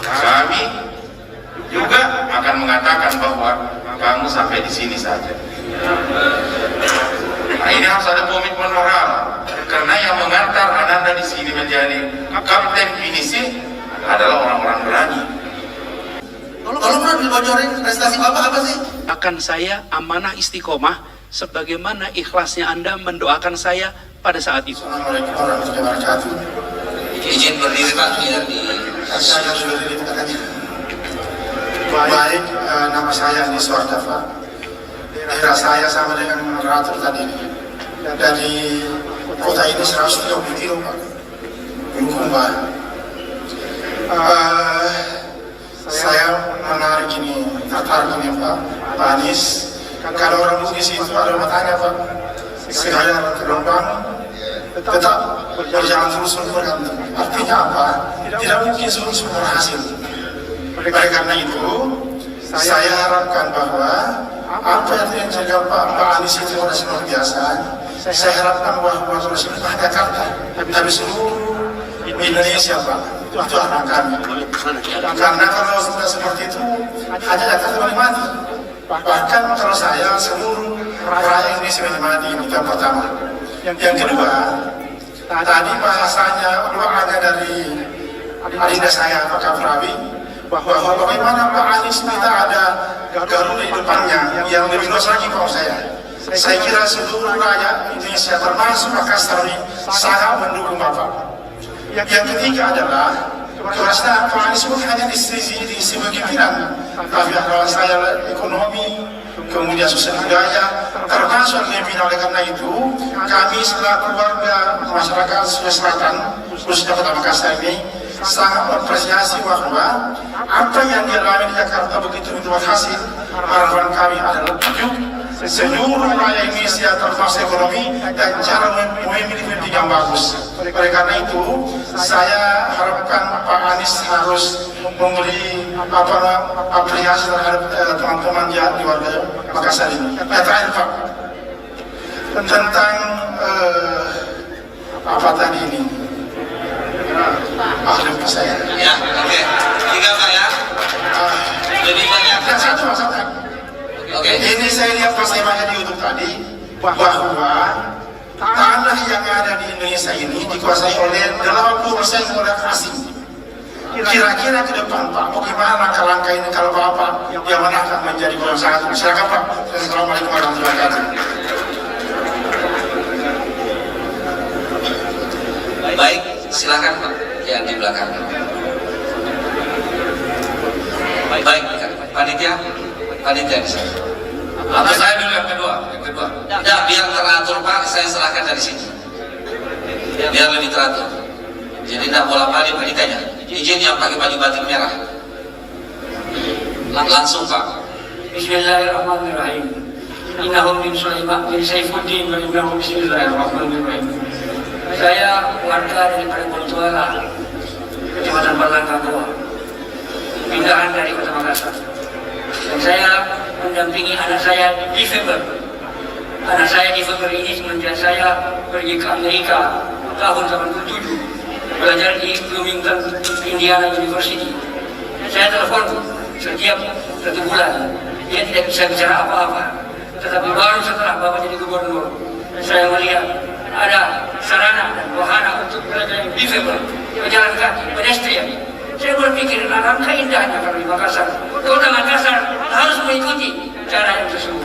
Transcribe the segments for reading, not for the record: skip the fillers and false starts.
Kami juga akan mengatakan bahwa kamu sampai di sini saja. Nah, ini harus ada komitmen moral, karena yang mengantar Ananda di sini menjadi kapten finisi adalah orang-orang berani. Kalau pernah dibocorin prestasi Bapak apa sih? Akan saya amanah istiqomah sebagaimana ikhlasnya Anda mendoakan saya pada saat itu. Assalamualaikum warahmatullahi wabarakatuh. Izin berdiri Pak, biar di Saya sudah dikatakan. Baik, nama saya Andi Suardafa. Daerah saya sama dengan Ratu tadi. Dari kota ini 130 kilo Pak. Bulukumba. Saya menarik ini, tertarik ini Pak Anies. Kalau orang Bugis itu ada matanya Pak, segala gelombang tetap berjalan terus bergantung. Artinya apa? Tidak mungkin sungguh berhasil. Oleh karena itu, saya harapkan bahwa apa yang terjadi Pak Anies itu luar biasa. Saya harapkan bahwa terus bukan Jakarta, tapi seluruh Indonesia Pak. Itu harapan kami. Karena kalau sudah seperti itu, hanya Jakarta menikmati. Bahkan kalau saya seluruh rakyat Indonesia menikmati itu yang pertama. Yang kedua, tadi bahasanya doanya dari adinda saya Pak Kafrawi, bahwa bagaimana Pak Anies kita ada Garuda di depannya yang lebih luas lagi kalau saya kira seluruh rakyat Indonesia termasuk Makassar ini sangat mendukung Bapak. Yang ketiga adalah kerasnya Pak Anies bukan hanya di sisi kepemimpinan, tapi kalau saya ekonomi, kemudian sosial budaya, termasuk kepemimpinan. Oleh karena itu, kami selaku keluarga masyarakat Sulawesi Selatan, khususnya Kota Makassar ini, sangat mengapresiasi bahwa apa yang dialami di Jakarta begitu berhasil. Harapan kami adalah tujuh seluruh rakyat Indonesia termasuk ekonomi dan cara memilih pemimpin yang bagus. Oleh karena itu, saya harapkan Pak Anies harus memberi apresiasi terhadap teman-teman di warga Makassar ini. Yang terakhir Pak, tentang apa tadi ini? Lupa saya. ya, oke. Tiga Pak ya. Lebih banyak. Yang satu masalah. Oke. Ini saya lihat pas temanya di YouTube tadi, bahwa tanah yang ada di Indonesia ini dikuasai oleh 80% oleh asing. Kira-kira ke depan Pak, bagaimana langkah-langkah ini kalau Bapak yang mana akan menjadi orang sangat? Silakan Pak. Assalamualaikum warahmatullahi wabarakatuh. Baik, silakan Pak yang di belakang. Baik, panitia di sana. Atau saya dulu yang kedua. Ya, biar teratur Pak, saya serahkan dari sini. Biar lebih teratur. Jadi tidak bola-balik panitianya. Izin yang pakai baju batik merah. Langsung Pak. Bismillahirrahmanirrahim. Innahum min Sulaiman min Saifuddin wa innahum bismillahirrahmanirrahim. Saya warga dari Bontuala, Kecamatan Balangka Goa, pindahan dari Kota Makassar. Dan saya mendampingi anak saya di Februari. Anak saya di Februari ini semenjak saya pergi ke Amerika tahun 87 belajar di Bloomington, Indiana University. Saya telepon setiap 1 bulan. Dia tidak bisa bicara apa-apa. Tetapi baru setelah Bapak jadi gubernur, saya melihat ada sarana dan wahana untuk belajar di Februari, berjalan kaki, pedestrian. Saya berpikir alangkah indahnya kalau di Makassar, Kota Makassar harus mengikuti cara yang tersebut.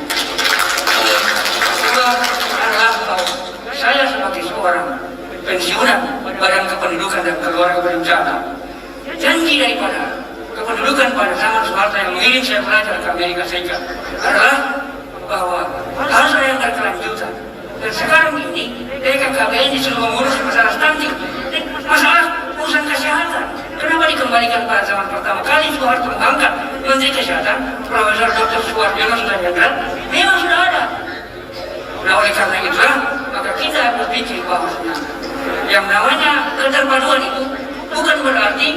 Kedua adalah bahwa saya sebagai seorang pensiunan Badan Kependudukan dan Keluarga Berencana, janji daripada kependudukan pada zaman Soeharto yang mengirim saya belajar ke Amerika Serikat adalah bahwa harus ada yang berkelanjutan. Dan sekarang ini DKKBN disuruh mengurus masalah stunting, masalah urusan kesehatan. Kenapa dikembalikan pada zaman pertama kali Soeharto mengangkat Menteri Kesehatan, Profesor Dr. Suwarjono Sudaryangan, memang sudah ada. Nah, oleh karena itulah maka kita berpikir bahwa yang namanya keterpaduan itu bukan berarti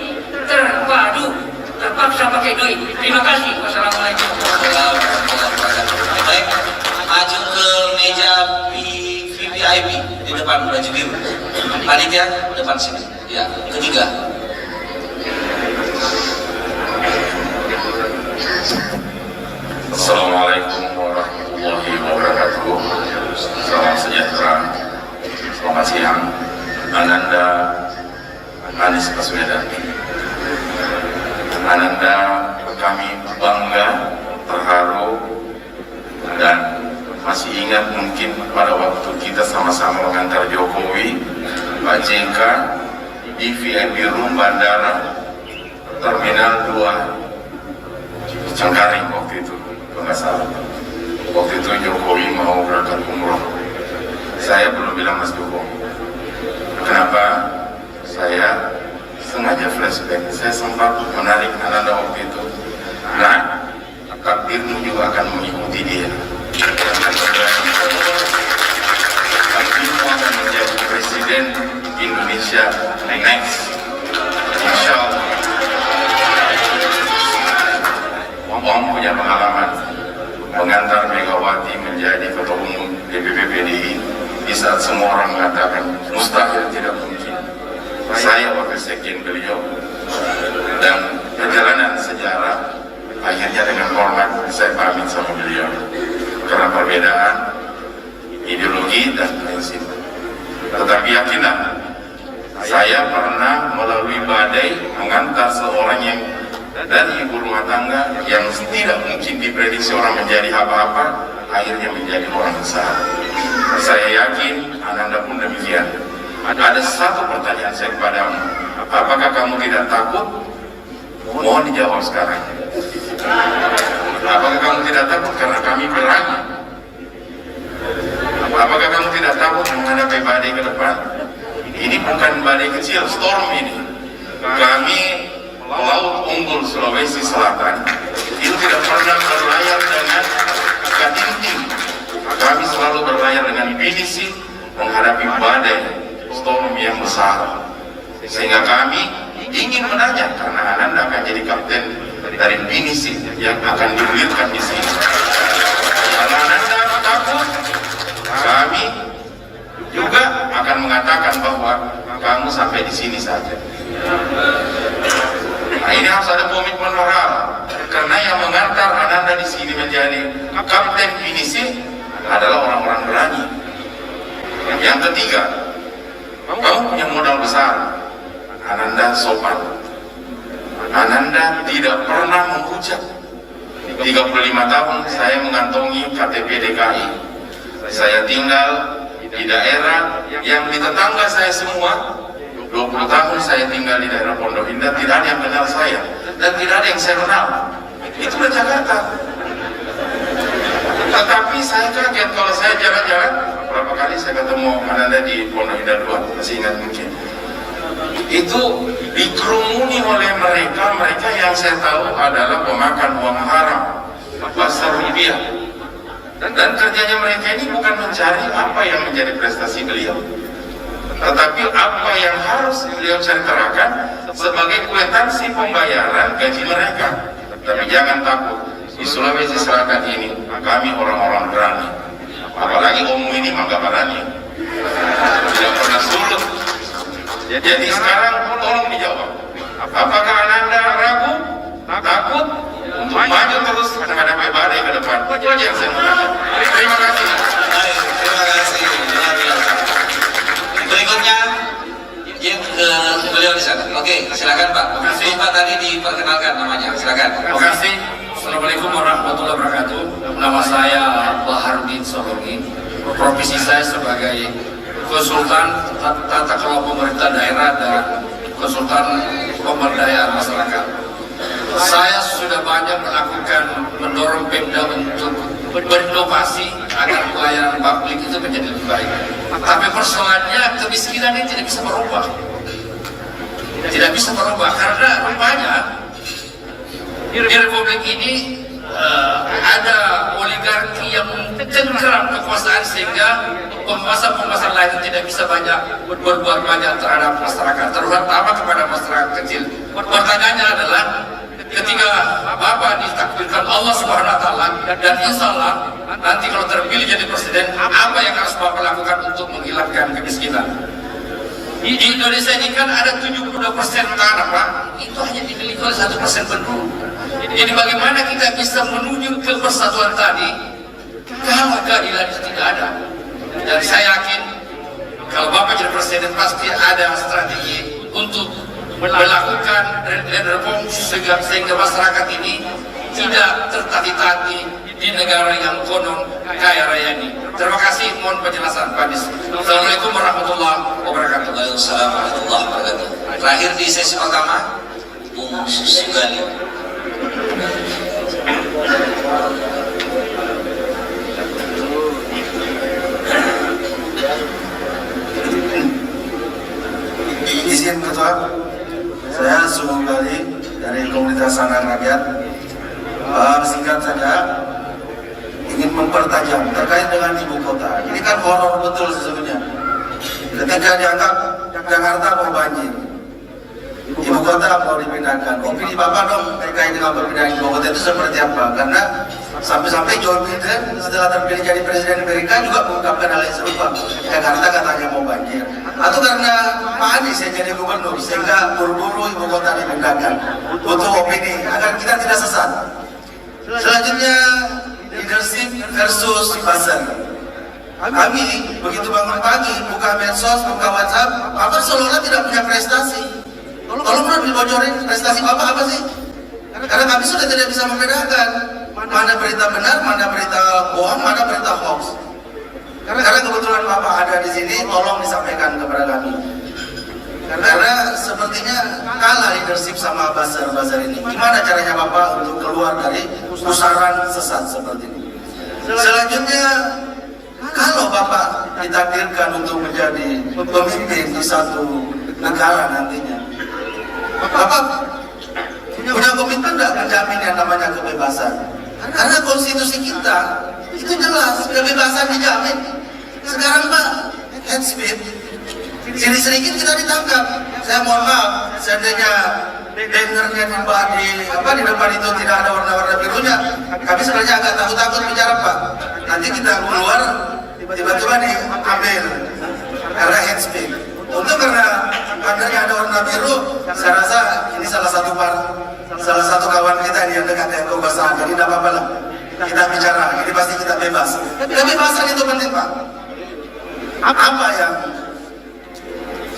terpadu terpaksa pakai duit. Terima kasih. Wassalamualaikum warahmatullahi wabarakatuh. Baik, maju ke meja VVIP di depan baju biru. Panitia depan sini. Ya, ketiga. ada kami bangga, terharu, dan masih ingat mungkin pada waktu kita sama-sama mengantar Jokowi, Pak JK di VIP room bandara Terminal 2 Cengkareng waktu itu, kalau nggak salah. Waktu itu Jokowi mau berangkat umroh. Saya belum bilang Mas Jokowi. Kenapa? Saya sengaja flashback. Saya sempat menarik Ananda waktu itu. Nah, takdirmu juga akan mengikuti dia. Takdirmu akan menjadi presiden Indonesia next. Insya Allah. Om punya pengalaman mengantar Megawati menjadi ketua umum DPP PDI di saat semua orang mengatakan mustahil, tidak mungkin. Saya wakil sekjen beliau, dan perjalanan sejarah akhirnya dengan hormat saya pamit sama beliau karena perbedaan ideologi dan prinsip. Tetapi yakinlah, saya pernah melalui badai mengantar seorang yang dari ibu rumah tangga yang tidak mungkin diprediksi orang menjadi apa-apa, akhirnya menjadi orang besar. Saya yakin Ananda pun demikian. Ada satu pertanyaan saya kepadamu, apakah kamu tidak takut? Mohon dijawab sekarang. Apakah kamu tidak takut karena kami berani? Apakah kamu tidak takut menghadapi badai ke depan? Ini bukan badai kecil, storm ini. Kami Pelaut Unggul Sulawesi Selatan itu tidak pernah berlayar dengan katinting. Kami selalu berlayar dengan pinisi menghadapi badai storm yang besar. Sehingga kami ingin menanya, karena Ananda akan jadi kapten dari pinisi yang akan digulirkan di sini. Kalau Ananda takut, kami juga akan mengatakan bahwa kamu sampai di sini saja. Nah, ini harus ada komitmen moral, karena yang mengantar Ananda di sini menjadi kapten pinisi adalah orang-orang berani. Yang ketiga, kamu punya modal besar. Ananda sopan. Ananda tidak pernah menghujat. 35 tahun saya mengantongi KTP DKI. Saya tinggal di daerah yang di tetangga saya semua. 20 tahun saya tinggal di daerah Pondok Indah, tidak ada yang kenal saya dan tidak ada yang saya kenal. Itulah Jakarta. Tetapi saya kaget kalau saya jalan-jalan, berapa kali saya ketemu Ananda di Pondok Indah 2, masih ingat mungkin. Itu dikerumuni oleh mereka yang saya tahu adalah pemakan uang haram, pasar rupiah. Dan kerjanya mereka ini bukan mencari apa yang menjadi prestasi beliau, tetapi apa yang harus beliau ceritakan sebagai kwitansi pembayaran gaji mereka. Tapi jangan takut, di Sulawesi Selatan ini kami orang-orang berani. Apalagi Om ini mah berani, tidak pernah surut. Jadi sekarang tolong dijawab, apakah Ananda ragu, takut untuk maju terus menghadapi badai ke depan? Itu aja yang saya mau tanya. Terima kasih. Baik, terima kasih. Luar biasa. Berikutnya ke beliau di sana. Oke, silakan Pak. Pak tadi diperkenalkan namanya. Silakan. Terima kasih. Assalamualaikum warahmatullahi wabarakatuh. Nama saya Baharudin Sologi. Profesi saya sebagai konsultan tata kelola pemerintah daerah dan konsultan pemberdayaan masyarakat. Saya sudah banyak mendorong Pemda untuk berinovasi agar pelayanan publik itu menjadi lebih baik. Tapi persoalannya kemiskinan ini tidak bisa berubah. Tidak bisa berubah karena rupanya di Republik ini ada oligarki yang mencengkeram kekuasaan sehingga penguasa lain tidak bisa berbuat banyak terhadap masyarakat, terutama kepada masyarakat kecil. Pertanyaannya adalah, ketika Bapak ditakdirkan Allah Subhanahu Wa Taala dan Insya Allah nanti kalau terpilih jadi presiden, apa yang harus Bapak lakukan untuk menghilangkan kemiskinan? Di Indonesia ini kan ada 72% tanah, Pak. Itu hanya dimiliki oleh 1% penduduk. Jadi bagaimana kita bisa menuju ke persatuan tadi kalau keadilan itu tidak ada? Dan saya yakin kalau Bapak jadi presiden pasti ada strategi untuk melakukan reform sehingga masyarakat ini tidak tertati-tati di negara yang konon kaya raya ini. Terima kasih, mohon penjelasan Pak Anies. Assalamualaikum warahmatullahi wabarakatuh. Waalaikumsalam warahmatullahi wabarakatuh. Terakhir di sesi pertama, Bung Sugali. Izin Ketua, saya Sugali dari Komunitas Sanggar Rakyat. Singkat saja, ingin mempertajam terkait dengan ibu kota. Ini kan horor betul sesungguhnya. Ketika dianggap Jakarta mau banjir, ibu kota mau dipindahkan. Opini Bapak dong terkait dengan perpindahan ibu kota itu seperti apa? Karena sampai-sampai Joe Biden setelah terpilih jadi presiden Amerika juga mengungkapkan hal yang serupa. Jakarta katanya mau banjir. Atau karena Pak Anies yang jadi gubernur sehingga buru-buru ibu kota dipindahkan. Butuh opini agar kita tidak sesat. Selanjutnya leadership versus buzzer. Kami begitu bangun pagi, buka medsos, buka WhatsApp, Bapak seolah-olah tidak punya prestasi. Tolong dong dibocorin prestasi Bapak apa sih? Karena kami sudah tidak bisa membedakan mana berita benar, mana berita bohong, mana berita hoax. Karena kebetulan Bapak ada di sini, tolong disampaikan kepada kami. Karena sepertinya kalah leadership sama buzzer ini. Gimana caranya Bapak untuk keluar dari pusaran sesat seperti ini? Selanjutnya, kalau Bapak ditakdirkan untuk menjadi pemimpin di satu negara nantinya, Bapak punya komitmen tidak menjamin yang namanya kebebasan? Karena konstitusi kita itu jelas kebebasan dijamin. Sekarang Pak, head speed, sedikit kita ditangkap. Saya mohon maaf, seandainya bannernya di depan itu tidak ada warna-warna birunya, kami sebenarnya agak takut-takut bicara Pak. Nanti kita keluar tiba-tiba diambil karena head speed. Untuk karena bannernya ada warna biru, saya rasa ini salah satu kawan kita yang dekat dengan kekuasaan. Jadi tidak apa-apa lah. Kita bicara, ini pasti kita bebas. Kebebasan itu penting Pak. Apa yang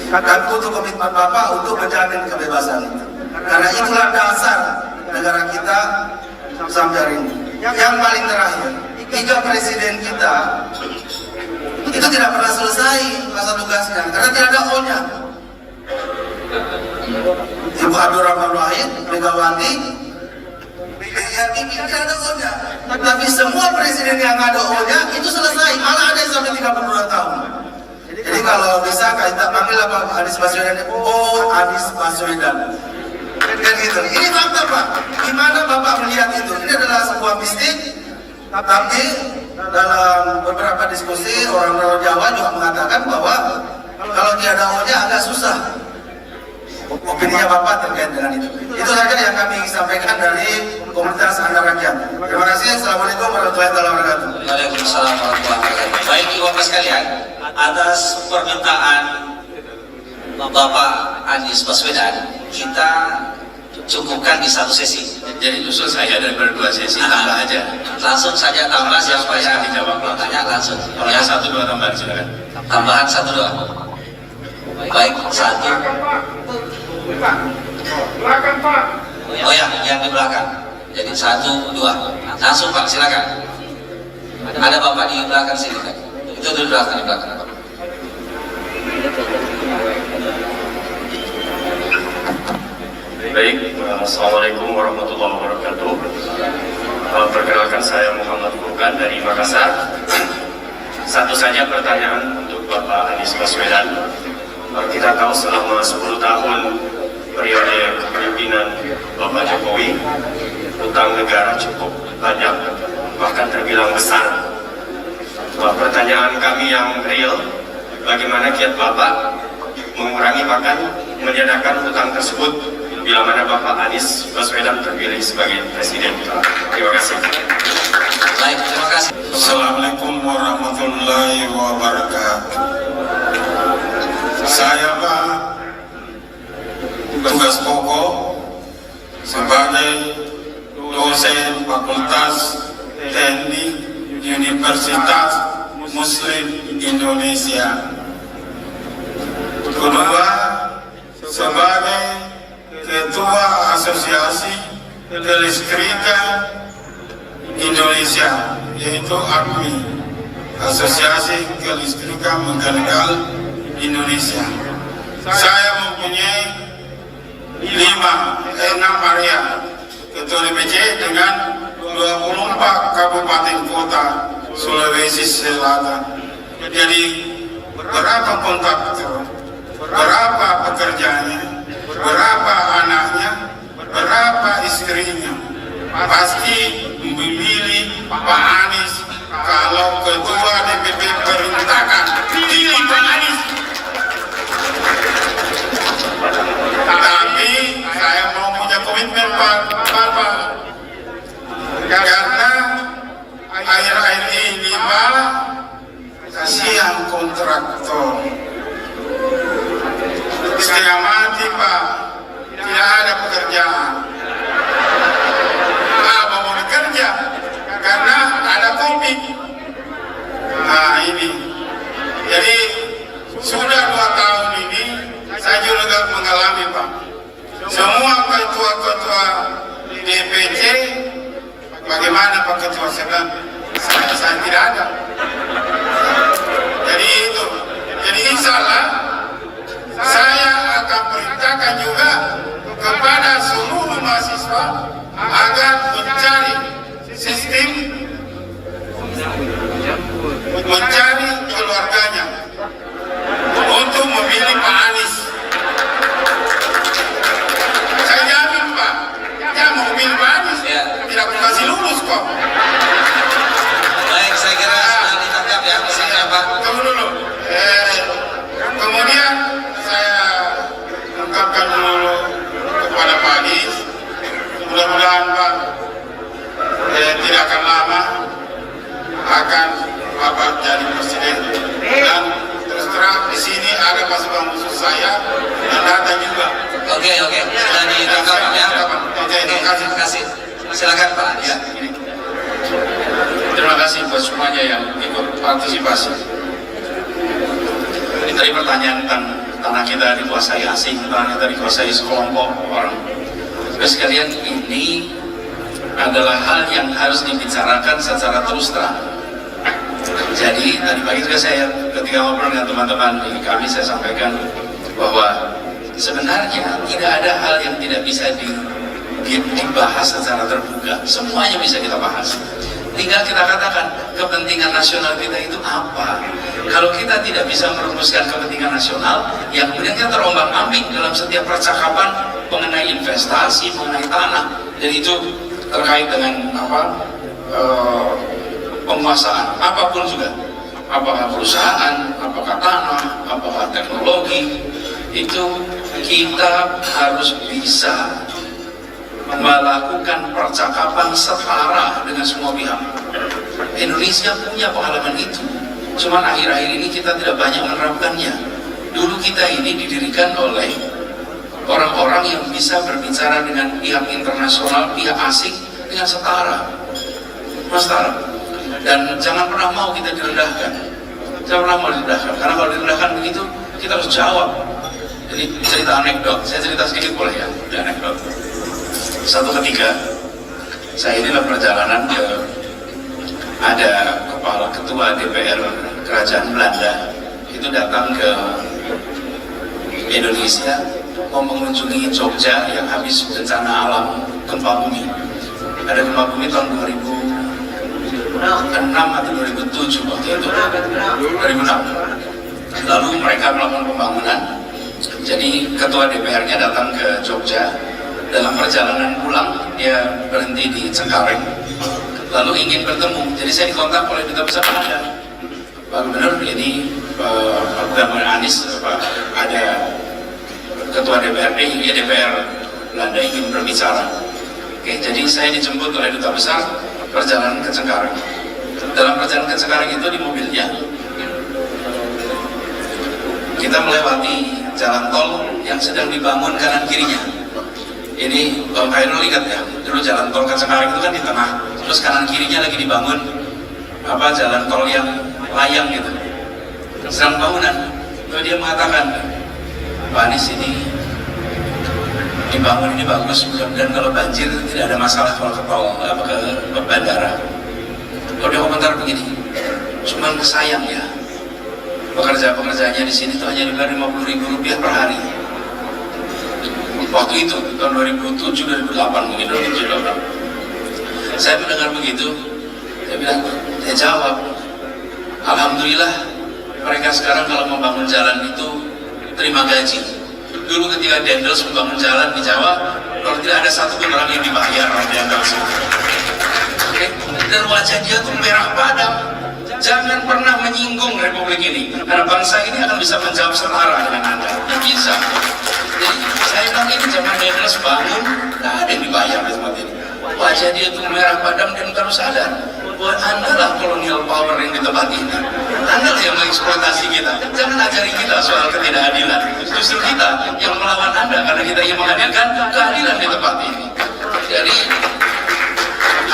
kami butuh komitmen Bapak untuk menjamin kebebasan itu. Karena itulah dasar negara kita sampai hari ini. Yang paling terakhir, 3 presiden kita itu tidak pernah selesai masa tugasnya karena tidak ada O-nya. Ibu Abdurrahman Wahid, Megawati, tidak ada O-nya. Tapi semua presiden yang ada O-nya itu selesai, malah ada yang sampai 32 tahun. Jadi kalau bisa kita panggil apa Anies Baswedan, Anies Baswedan. Dan gitu. Ini fakta Pak. Gimana Bapak melihat itu? Ini adalah sebuah mistik. Tapi dalam beberapa diskusi orang-orang Jawa juga mengatakan bahwa kalau tiada O-nya agak susah. Opininya Bapak terkait dengan itu. Itu saja yang kami sampaikan dari Komunitas Sanggar Rakyat. Terima kasih. Assalamualaikum warahmatullahi wabarakatuh. Waalaikumsalam warahmatullahi wabarakatuh. Baik Ibu sekalian, atas permintaan Bapak Anies Baswedan, kita cukupkan di satu sesi. Jadi usul saya daripada 2 sesi tambah aja. Langsung saja tambah supaya dijawab tanya langsung. Kalau Ya, 1-2 tambahan silakan. tambahan 1-2. Baik, 1. Belakang Pak. Oh ya, yang di belakang. Jadi 1-2. Langsung Pak, silakan. Ada Bapak di belakang sini Pak. Itu di belakang Pak. Baik, Assalamualaikum warahmatullahi wabarakatuh. Perkenalkan saya Muhammad Furkan dari Makassar. Satu saja pertanyaan untuk Bapak Anies Baswedan. Kita tahu selama 10 tahun periode kepemimpinan Bapak Jokowi, utang negara cukup banyak, bahkan terbilang besar. Pertanyaan kami yang real, bagaimana kiat Bapak mengurangi bahkan meniadakan utang tersebut bila mana Bapak Anies Baswedan terpilih sebagai presiden? Terima kasih. Baik, terima kasih. Assalamualaikum warahmatullahi wabarakatuh. Saya Pak, tugas pokok sebagai dosen Fakultas Teknik Universitas Muslim Indonesia. Kedua, sebagai Ketua Asosiasi Kelistrikan Indonesia, yaitu AKMI, Asosiasi Kelistrikan Menggangal Indonesia. Saya mempunyai 6 area Ketua DPC dengan 24 kabupaten kota Sulawesi Selatan. Jadi berapa kontraktor, berapa pekerjanya, berapa anaknya, berapa istrinya, pasti memilih Pak Anies. Kalau Ketua DPP perintahkan, pilih Pak Anies. Tapi saya mau punya komitmen Pak, karena akhir-akhir ini Pak, kasihan kontraktor, setengah mati Pak, tidak ada pekerjaan. Apa mau bekerja? Karena ada COVID. Nah ini, jadi sudah 2 tahun ini saya juga mengalami Pak. Semua ketua-ketua DPC, bagaimana Pak Ketua sedang? Saya tidak ada. Jadi itu, jadi insya Allah saya akan perintahkan juga kepada seluruh mahasiswa agar mencari sistem, mencari keluarganya untuk memilih Pak Anies. Saya jamin Pak, dia mau memilih Pak Anies, tidak kasih lulus kok. Baik, saya kira sudah ditangkap ya pesannya Pak. Tunggu dulu. Kemudian saya ungkapkan dulu kepada Pak Anies, mudah-mudahan Pak tidak akan lama akan Bapak jadi presiden. Dan terus terang di sini ada pasukan khusus saya dan datang juga. Oke, sudah ditangkap ya. Oke, Terima kasih. Silakan Pak Anies. Ya, ini. Terima kasih buat semuanya yang ikut partisipasi. Ini tadi pertanyaan tentang tanah kita dikuasai asing, tanah kita dikuasai sekelompok orang. Terus sekalian, ini adalah hal yang harus dibicarakan secara terus terang. Jadi tadi pagi juga saya ketika ngobrol dengan teman-teman di kami, saya sampaikan bahwa sebenarnya tidak ada hal yang tidak bisa dibahas secara terbuka. Semuanya bisa kita bahas. Tinggal kita katakan kepentingan nasional kita itu apa. Kalau kita tidak bisa merumuskan kepentingan nasional, yang kemudian kita terombang-ambing dalam setiap percakapan mengenai investasi, mengenai tanah, dan itu terkait dengan penguasaan apapun juga, apakah perusahaan, apakah tanah, apakah teknologi, itu kita harus bisa melakukan percakapan setara dengan semua pihak. Indonesia punya pengalaman itu, cuman akhir-akhir ini kita tidak banyak menerapkannya. Dulu kita ini didirikan oleh orang-orang yang bisa berbicara dengan pihak internasional, pihak asing dengan setara. Dan jangan pernah mau kita direndahkan. Jangan pernah mau direndahkan, karena kalau direndahkan begitu kita harus jawab. Jadi cerita anekdot, saya cerita sedikit boleh ya, anekdot. Satu ketika saya ini dalam perjalanan ada kepala ketua DPR Kerajaan Belanda itu datang ke Indonesia mau mengunjungi Jogja yang habis bencana alam gempa bumi. Ada gempa bumi tahun 2006 atau 2007 waktu itu, 2006. Lalu mereka melakukan pembangunan. Jadi ketua DPR-nya datang ke Jogja. Dalam perjalanan pulang dia berhenti di Cengkareng, lalu ingin bertemu. Jadi saya dikontak oleh Duta Besar Belanda. Pak Gubernur, ini Pak Gubernur Anies, ada ketua DPRD, DPR Belanda ingin berbicara. Oke, jadi saya dijemput oleh Duta Besar, perjalanan ke Cengkareng. Dalam perjalanan ke Cengkareng itu di mobilnya kita melewati jalan tol yang sedang dibangun kanan kirinya. Ini Bang Khairul ingat ya, dulu jalan tol ke Cengkareng itu kan di tengah, terus kanan kirinya lagi dibangun jalan tol yang layang gitu, sedang bangunan. Lalu dia mengatakan, Pak Anies, ini dibangun ini bagus, mudah-mudahan kalau banjir tidak ada masalah kalau ke tol ke bandara. Kalau dia komentar begini, cuman sayang ya, pekerja-pekerjanya di sini tuh hanya dibayar Rp50.000 per hari. Waktu itu tahun 2007-2008 mungkin 2007. Saya mendengar begitu, saya jawab, alhamdulillah mereka sekarang kalau membangun jalan itu terima gaji. Dulu ketika Dendels membangun jalan di Jawa, kalau tidak ada satu pun orang yang dibayar oleh Dendels. Dan wajah dia tuh merah padam. Jangan pernah menyinggung Republik ini, karena bangsa ini akan bisa menjawab setara dengan Anda. Bisa. Jadi saya bilang ini zaman Dendels bangun, tidak ada yang dibayar di tempat ini. Wajah dia tuh merah padam dan harus sadar bahwa Anda lah kolonial power yang di tempat ini. Anda lah yang mengeksploitasi kita. Jangan ajari kita soal ketidakadilan. Justru kita yang melawan Anda karena kita ingin menghadirkan keadilan di tempat ini. Jadi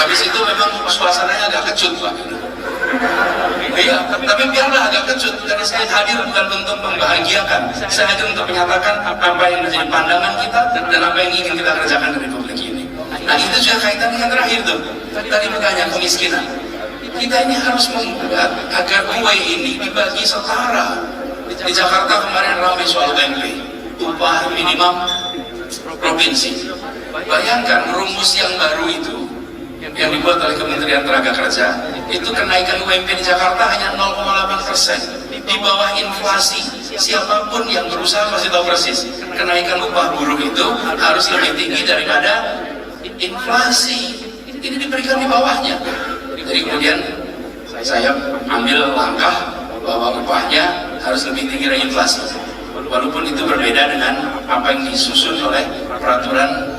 habis itu memang suasananya agak kecut Pak. Iya, tapi biarlah agak kecut karena saya hadir bukan untuk membahagiakan. Saya hadir untuk menyatakan apa yang menjadi pandangan kita dan apa yang ingin kita kerjakan di Republik ini. Nah itu juga kaitan dengan terakhir tuh. Tadi bertanya kemiskinan. Kita ini harus membuat agar UMP ini dibagi setara. Di Jakarta kemarin ramai soal UMP, upah minimum provinsi. Bayangkan rumus yang baru itu yang dibuat oleh Kementerian Tenaga Kerja, itu kenaikan UMP di Jakarta hanya 0,8%, di bawah inflasi. Siapapun yang berusaha pasti tahu persis kenaikan upah buruh itu harus lebih tinggi daripada inflasi. Ini diberikan di bawahnya. Jadi kemudian saya ambil langkah bahwa upahnya harus lebih tinggi dari inflasi, walaupun itu berbeda dengan apa yang disusun oleh peraturan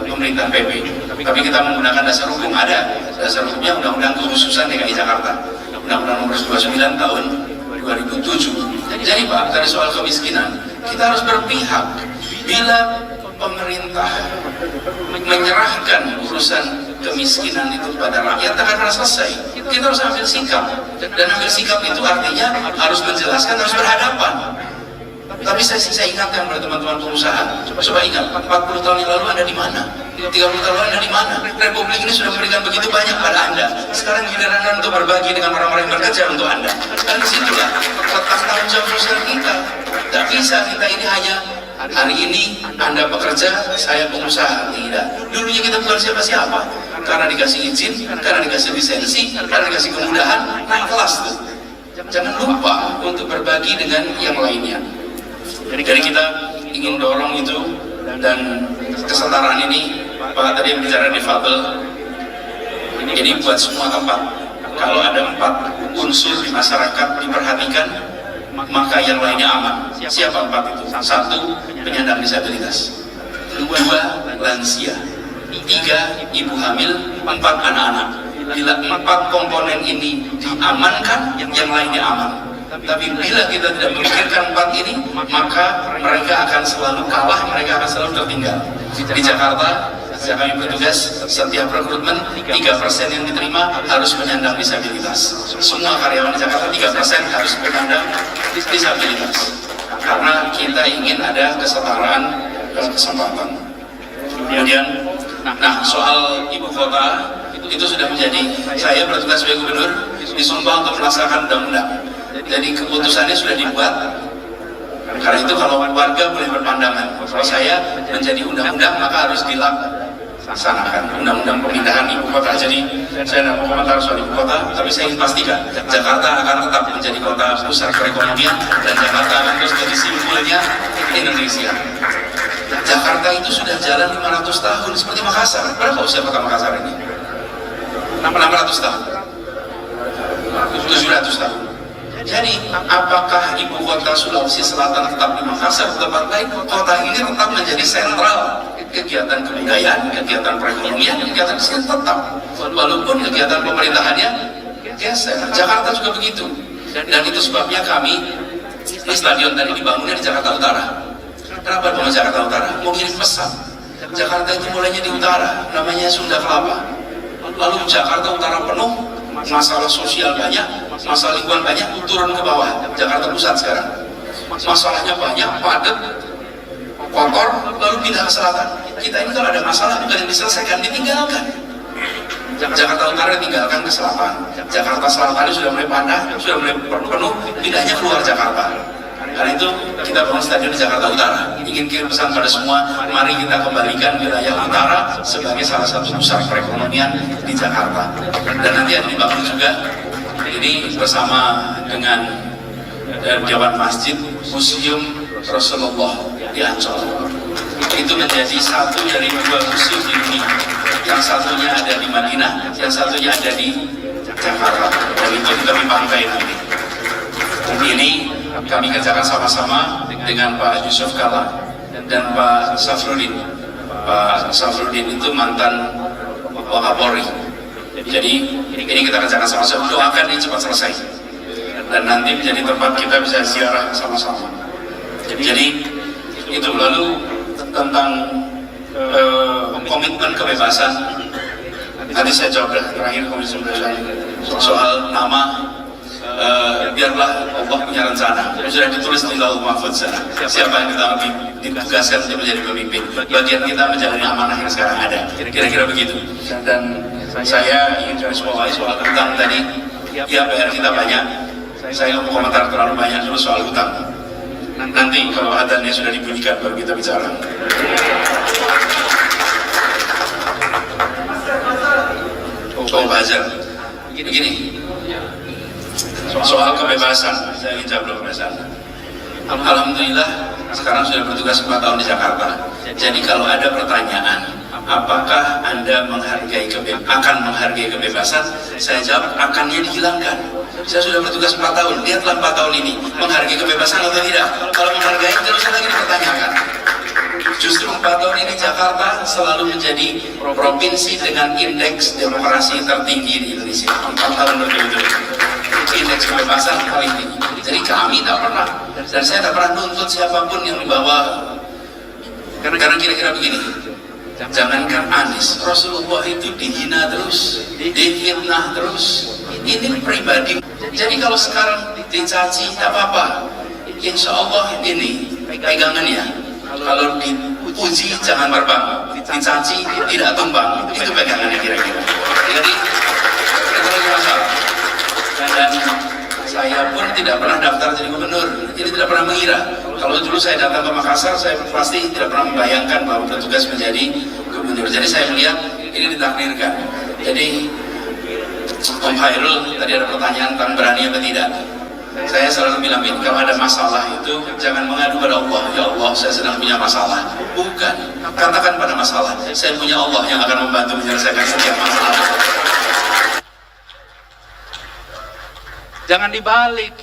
pemerintah PP. Tapi kita menggunakan dasar hukum, ada dasar hukumnya Undang-Undang Kekhususan DKI Jakarta, Undang-Undang Nomor 29 tahun 2007. Jadi Pak, dari soal kemiskinan kita harus berpihak. Bila pemerintah menyerahkan urusan kemiskinan itu kepada rakyat, akan pernah selesai. Kita harus ambil sikap, dan ambil sikap itu artinya harus menjelaskan, harus berhadapan. Tapi saya ingatkan pada teman-teman pengusaha, coba ingat 40 tahun yang lalu Anda di mana? 30 tahun lalu Anda di mana? Republik ini sudah memberikan begitu banyak pada Anda. Sekarang giliran Anda untuk berbagi dengan orang-orang yang bekerja untuk Anda. Dan disitulah letak tanggung jawab sosial kita. Tidak bisa kita ini hanya hari ini Anda bekerja, saya pengusaha. Tidak. Dulunya kita bukan siapa-siapa. Karena dikasih izin, karena dikasih lisensi, karena dikasih kemudahan, naik kelas tuh. Jangan lupa untuk berbagi dengan yang lainnya. Jadi kita ingin dorong itu, dan kesetaraan ini, Pak tadi yang bicara difabel, ini buat semua tempat. Kalau ada 4 unsur di masyarakat diperhatikan, maka yang lainnya aman. Siapa 4 itu? 1, penyandang disabilitas. 2, lansia. 3, ibu hamil. 4, anak-anak. Bila 4 komponen ini diamankan, yang lainnya aman. Tapi bila kita tidak memikirkan 4 ini, maka mereka akan selalu kalah, mereka akan selalu tertinggal. Di Jakarta, sejak kami bertugas, setiap rekrutmen 3% yang diterima harus penyandang disabilitas. Semua karyawan di Jakarta 3% harus penyandang disabilitas. Karena kita ingin ada kesetaraan kesempatan. Kemudian, soal ibu kota itu sudah menjadi, saya bertugas sebagai gubernur disumpah untuk melaksanakan undang-undang. Jadi keputusannya sudah dibuat. Karena itu kalau warga boleh berpandangan, kalau saya menjadi undang-undang maka harus dilaksanakan undang-undang pemindahan ibu kota. Jadi saya tidak mau komentar soal ibu kota, tapi saya ingin pastikan Jakarta akan tetap menjadi kota pusat perekonomian, dan Jakarta akan terus menjadi simpulnya Indonesia. Jakarta itu sudah jalan 500 tahun seperti Makassar. Berapa usia kota Makassar ini? 600 tahun, 700 tahun. Jadi, apakah ibu kota Sulawesi Selatan tetap di Makassar, tempat lain? Kota ini tetap menjadi sentral kegiatan kebudayaan, kegiatan perekonomian, kegiatan kesehatan tetap. Walaupun kegiatan pemerintahannya geser. Jakarta juga begitu. Dan itu sebabnya kami, ini stadion tadi dibangunnya di Jakarta Utara. Kenapa di Jakarta Utara? Mau kirim pesan. Jakarta itu mulainya di utara, namanya Sunda Kelapa. Lalu Jakarta Utara penuh, masalah sosial banyak, masalah lingkungan banyak, turun ke bawah. Jakarta Pusat sekarang masalahnya banyak, padat, kotor, lalu pindah ke selatan. Kita ini kalau ada masalah bukan yang diselesaikan, ditinggalkan. Jakarta Utara ditinggalkan ke selatan, Jakarta Selatan sudah mulai padat, sudah mulai penuh, pindahnya keluar Jakarta. Karena itu kita bangun stadion di Jakarta Utara. Ingin kirim pesan pada semua, mari kita kembalikan wilayah utara sebagai salah satu pusat perekonomian di Jakarta. Dan nanti ada dibangun juga ini bersama dengan Dewan Masjid Museum Rasulullah di Ancol. Itu menjadi satu dari dua museum di dunia. Yang satunya ada di Madinah, yang satunya ada di Jakarta. Dan itu kita bangkai nanti. Ini kami kerjakan sama-sama dengan Pak Yusuf Kala dan Pak Safruddin. Pak Safruddin itu mantan Wakapolri. Jadi ini kita kerjakan sama-sama. Doakan ini cepat selesai. Dan nanti menjadi tempat kita bisa ziarah sama-sama. Jadi itu. Lalu tentang komitmen kebebasan, tadi saya jawab terakhir komitmen kebebasan soal nama. Biarlah Allah punya rencana, sudah ditulis di Lauhul Mahfuz sana. Siapa yang kita ditugaskan untuk menjadi pemimpin, bagian kita menjalani amanah yang sekarang ada, kira-kira begitu. Dan saya ingin garis bawahi soal utang tadi, ya PR kita banyak. Saya mau komentar terlalu banyak dulu soal utang. Nanti kalau adanya sudah dibunyikan baru kita bicara. Oh Bazar, begini. Soal kebebasan, saya ingin jawab kebebasan. Alhamdulillah sekarang sudah bertugas 4 tahun di Jakarta. Jadi kalau ada pertanyaan, apakah Anda akan menghargai kebebasan? Saya jawab, akannya dihilangkan. Saya sudah bertugas 4 tahun, lihatlah 4 tahun ini, menghargai kebebasan atau tidak? Kalau menghargai, tidak usah lagi dipertanyakan. Justru 4 tahun ini Jakarta selalu menjadi provinsi dengan indeks demokrasi tertinggi di Indonesia. 4 tahun berturut-turut. Indeks kebebasan paling tinggi. Jadi kami tidak pernah, dan saya tidak pernah nuntut siapapun yang dibawa. Karena kira-kira begini, jangankan Anies, Rasulullah itu dihina terus, difitnah terus. Ini pribadi. Jadi kalau sekarang dicaci, tidak apa-apa. Insya Allah ini pegangannya. Kalau dipuji jangan terbang, dicaci tidak tumbang. Itu pegangannya kira-kira. Jadi itu lagi masalah. Dan saya pun tidak pernah daftar jadi gubernur, jadi tidak pernah mengira. Kalau dulu saya datang ke Makassar, saya pasti tidak pernah membayangkan bahwa bertugas menjadi gubernur. Jadi saya melihat ini ditakdirkan. Jadi Om Hairul tadi ada pertanyaan tentang berani atau tidak. Saya selalu bilang ini, kalau ada masalah itu jangan mengadu pada Allah. Ya Allah, saya sedang punya masalah. Bukan, katakan pada masalah, saya punya Allah yang akan membantu menyelesaikan setiap masalah. Jangan dibalik.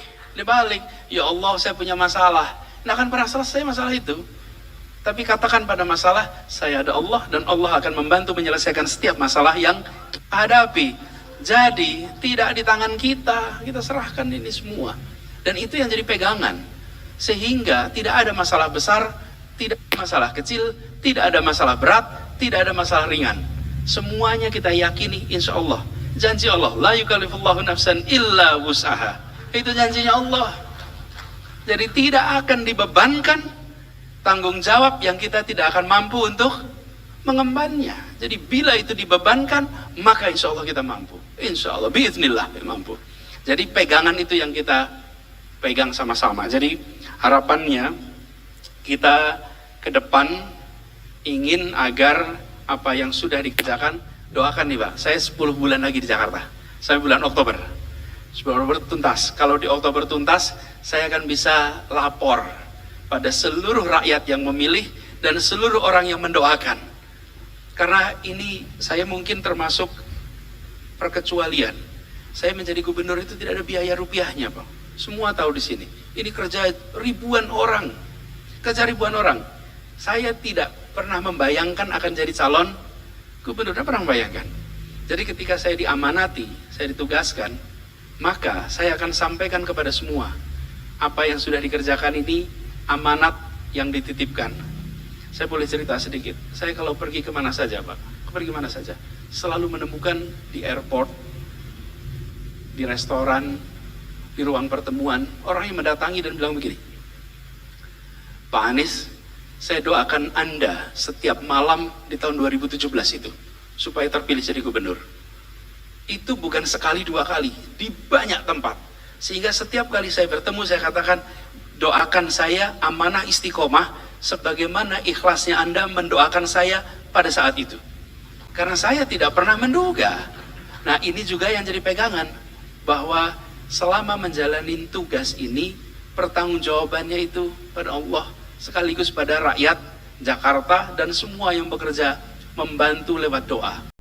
Ya Allah, saya punya masalah. Nah, akan pernah selesai masalah itu. Tapi katakan pada masalah, saya ada Allah dan Allah akan membantu menyelesaikan setiap masalah yang hadapi. Jadi tidak di tangan kita serahkan ini semua. Dan itu yang jadi pegangan. Sehingga tidak ada masalah besar, tidak ada masalah kecil, tidak ada masalah berat, tidak ada masalah ringan. Semuanya kita yakini insya Allah. Janji Allah, la yukallifullahu nafsan illa wus'aha. Itu janjinya Allah. Jadi tidak akan dibebankan tanggung jawab yang kita tidak akan mampu untuk mengembannya. Jadi bila itu dibebankan, maka insya Allah kita mampu. Insya Allah, biiznillah mampu. Jadi pegangan itu yang kita pegang sama-sama. Jadi harapannya kita ke depan ingin agar apa yang sudah dikerjakan, doakan nih Pak, saya 10 bulan lagi di Jakarta. Saya bulan Oktober. 10 Oktober tuntas. Kalau di Oktober tuntas, saya akan bisa lapor pada seluruh rakyat yang memilih dan seluruh orang yang mendoakan. Karena ini saya mungkin termasuk perkecualian. Saya menjadi gubernur itu tidak ada biaya rupiahnya, Pak. Semua tahu di sini. Ini kerja ribuan orang. Saya tidak pernah membayangkan akan jadi calon gubernur, tidak pernah membayangkan. Jadi ketika saya diamanati, saya ditugaskan, maka saya akan sampaikan kepada semua apa yang sudah dikerjakan ini amanat yang dititipkan. Saya boleh cerita sedikit. Saya kalau pergi kemana saja, Pak, selalu menemukan di airport, di restoran, di ruang pertemuan, orang yang mendatangi dan bilang begini, Pak Anies, saya doakan Anda setiap malam di tahun 2017 itu supaya terpilih jadi gubernur. Itu bukan sekali dua kali, di banyak tempat. Sehingga setiap kali saya bertemu saya katakan, doakan saya amanah istiqomah sebagaimana ikhlasnya Anda mendoakan saya pada saat itu. Karena saya tidak pernah menduga. Nah, ini juga yang jadi pegangan, bahwa selama menjalani tugas ini, pertanggungjawabannya itu pada Allah, sekaligus pada rakyat Jakarta dan semua yang bekerja membantu lewat doa.